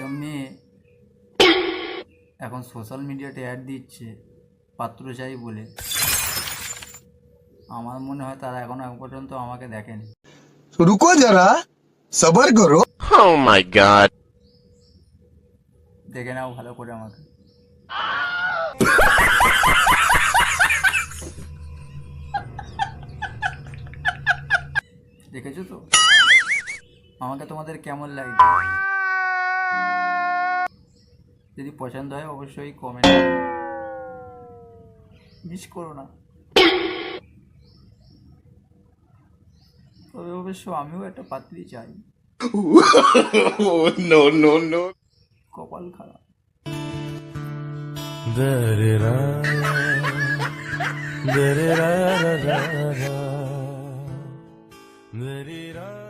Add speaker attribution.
Speaker 1: যেসব মেয়ে এখন সোশ্যাল মিডিয়াতে অ্যাড দিচ্ছে পাত্র চাই বলে, আমার মনে হয় তারা এখন পর্যন্ত আমাকে দেখেনি।
Speaker 2: रुको जरा सबर करो।
Speaker 3: Oh my god.
Speaker 1: দেখে নাও ভালো করে আমাকে। দেখেছো তো আমাকে তোমাদের কেমন লাগে? যদি পছন্দ হয় অবশ্যই কমেন্ট মিস করো না। তবে অবশ্য আমিও একটা পাত্রী চাই।
Speaker 3: Oh no no no.
Speaker 1: কপাল খারাপ।
Speaker 4: Da-da-da, da-da-da, da-da-da, da-da-da.